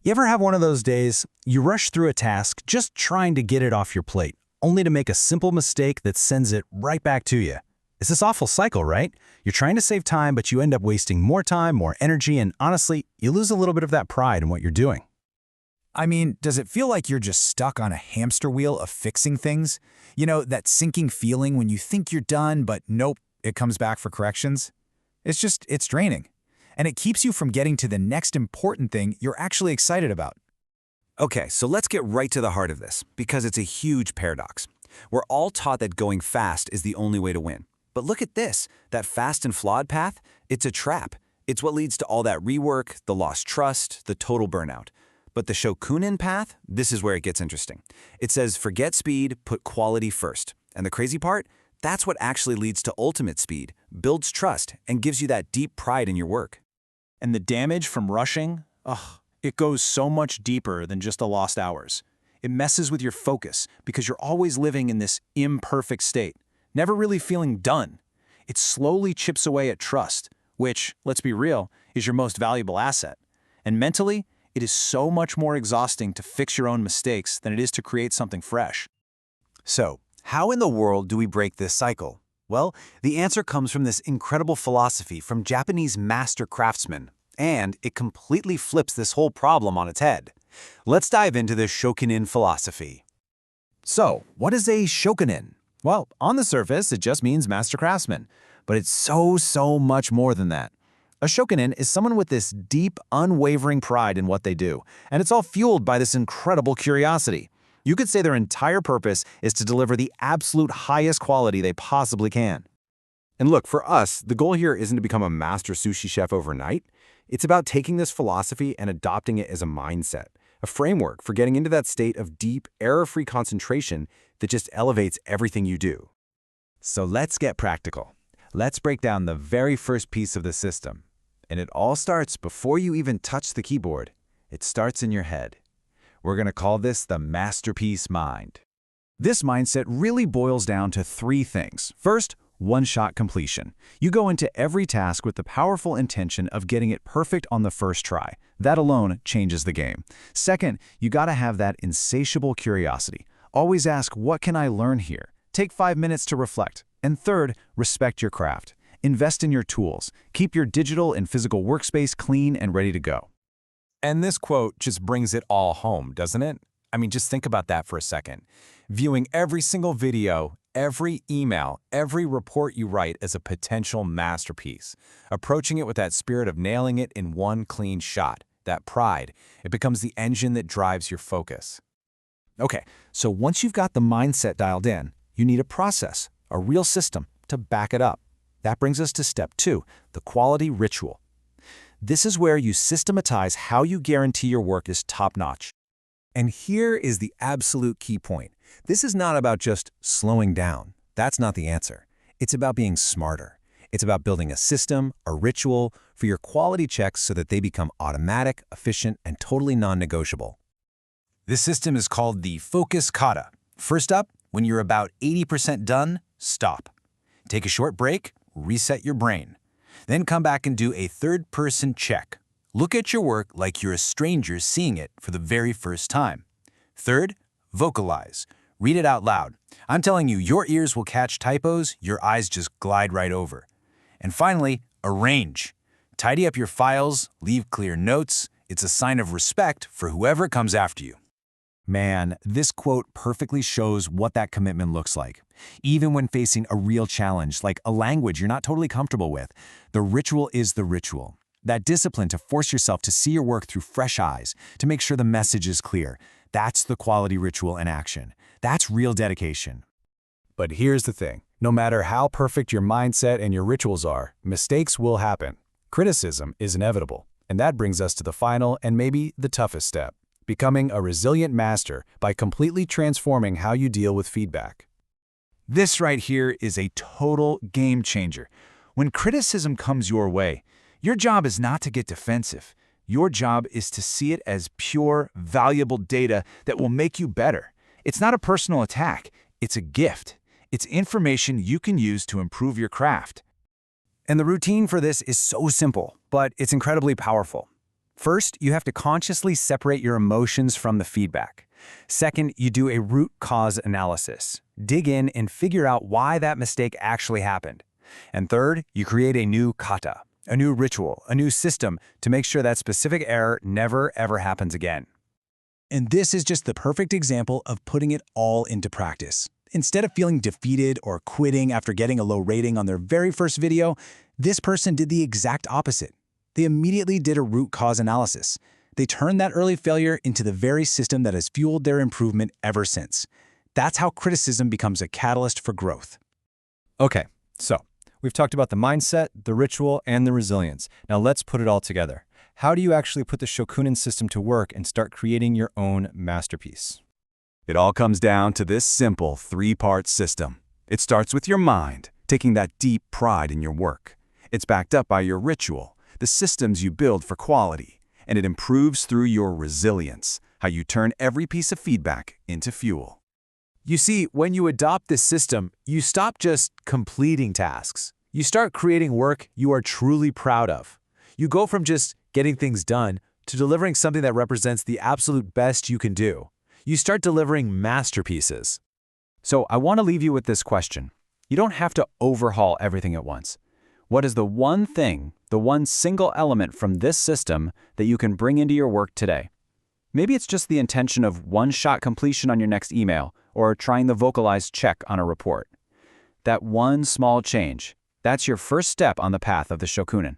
You ever have one of those days, you rush through a task just trying to get it off your plate, only to make a simple mistake that sends it right back to you? It's this awful cycle, right? You're trying to save time, but you end up wasting more time, more energy, and honestly, you lose a little bit of that pride in what you're doing. I mean, does it feel like you're just stuck on a hamster wheel of fixing things? You know, that sinking feeling when you think you're done, but nope, it comes back for corrections? It's draining. And it keeps you from getting to the next important thing you're actually excited about. Okay, so let's get right to the heart of this, because it's a huge paradox. We're all taught that going fast is the only way to win. But look at this, that fast and flawed path, it's a trap. It's what leads to all that rework, the lost trust, the total burnout. But the Shokunin path, this is where it gets interesting. It says forget speed, put quality first. And the crazy part? That's what actually leads to ultimate speed, builds trust, and gives you that deep pride in your work. And the damage from rushing, it goes so much deeper than just the lost hours. It messes with your focus because you're always living in this imperfect state, never really feeling done. It slowly chips away at trust, which, let's be real, is your most valuable asset. And mentally, it is so much more exhausting to fix your own mistakes than it is to create something fresh. So, how in the world do we break this cycle? Well, the answer comes from this incredible philosophy from Japanese master craftsmen, and it completely flips this whole problem on its head. Let's dive into this Shokunin philosophy. So, what is a Shokunin? Well, on the surface, it just means master craftsman, but it's so much more than that. A Shokunin is someone with this deep, unwavering pride in what they do, and it's all fueled by this incredible curiosity. You could say their entire purpose is to deliver the absolute highest quality they possibly can. And look, for us, the goal here isn't to become a master sushi chef overnight. It's about taking this philosophy and adopting it as a mindset, a framework for getting into that state of deep, error-free concentration that just elevates everything you do. So let's get practical. Let's break down the very first piece of the system. And it all starts before you even touch the keyboard. It starts in your head. We're going to call this the masterpiece mind. This mindset really boils down to three things. First, one-shot completion. You go into every task with the powerful intention of getting it perfect on the first try. That alone changes the game. Second, you got to have that insatiable curiosity. Always ask, what can I learn here? Take 5 minutes to reflect. And third, respect your craft. Invest in your tools. Keep your digital and physical workspace clean and ready to go. And this quote just brings it all home, doesn't it? I mean, just think about that for a second. Viewing every single video, every email, every report you write as a potential masterpiece. Approaching it with that spirit of nailing it in one clean shot, that pride, it becomes the engine that drives your focus. Okay, so once you've got the mindset dialed in, you need a process, a real system to back it up. That brings us to step 2, the quality ritual. This is where you systematize how you guarantee your work is top-notch. And here is the absolute key point. This is not about just slowing down. That's not the answer. It's about being smarter. It's about building a system, a ritual, for your quality checks so that they become automatic, efficient, and totally non-negotiable. This system is called the focus kata. First up, when you're about 80% done, stop. Take a short break, reset your brain. Then come back and do a third-person check. Look at your work like you're a stranger seeing it for the very first time. Third, vocalize. Read it out loud. I'm telling you, your ears will catch typos, your eyes just glide right over. And finally, arrange. Tidy up your files, leave clear notes. It's a sign of respect for whoever comes after you. Man, this quote perfectly shows what that commitment looks like. Even when facing a real challenge, like a language you're not totally comfortable with, the ritual is the ritual. That discipline to force yourself to see your work through fresh eyes, to make sure the message is clear, that's the quality ritual in action. That's real dedication. But here's the thing. No matter how perfect your mindset and your rituals are, mistakes will happen. Criticism is inevitable. And that brings us to the final and maybe the toughest step. Becoming a resilient master by completely transforming how you deal with feedback. This right here is a total game changer. When criticism comes your way, your job is not to get defensive. Your job is to see it as pure, valuable data that will make you better. It's not a personal attack. It's a gift. It's information you can use to improve your craft. And the routine for this is so simple, but it's incredibly powerful. First, you have to consciously separate your emotions from the feedback. Second, you do a root cause analysis. Dig in and figure out why that mistake actually happened. And third, you create a new kata, a new ritual, a new system to make sure that specific error never ever happens again. And this is just the perfect example of putting it all into practice. Instead of feeling defeated or quitting after getting a low rating on their very first video, this person did the exact opposite. They immediately did a root cause analysis. They turned that early failure into the very system that has fueled their improvement ever since. That's how criticism becomes a catalyst for growth. Okay, so we've talked about the mindset, the ritual, and the resilience. Now let's put it all together. How do you actually put the Shokunin system to work and start creating your own masterpiece? It all comes down to this simple 3-part system. It starts with your mind, taking that deep pride in your work. It's backed up by your ritual, the systems you build for quality, and it improves through your resilience, how you turn every piece of feedback into fuel. You see, when you adopt this system, you stop just completing tasks. You start creating work you are truly proud of. You go from just getting things done to delivering something that represents the absolute best you can do. You start delivering masterpieces. So I want to leave you with this question. You don't have to overhaul everything at once. What is the one thing, the one single element from this system that you can bring into your work today? Maybe it's just the intention of one-shot completion on your next email or trying the vocalized check on a report. That one small change, that's your first step on the path of the Shokunin.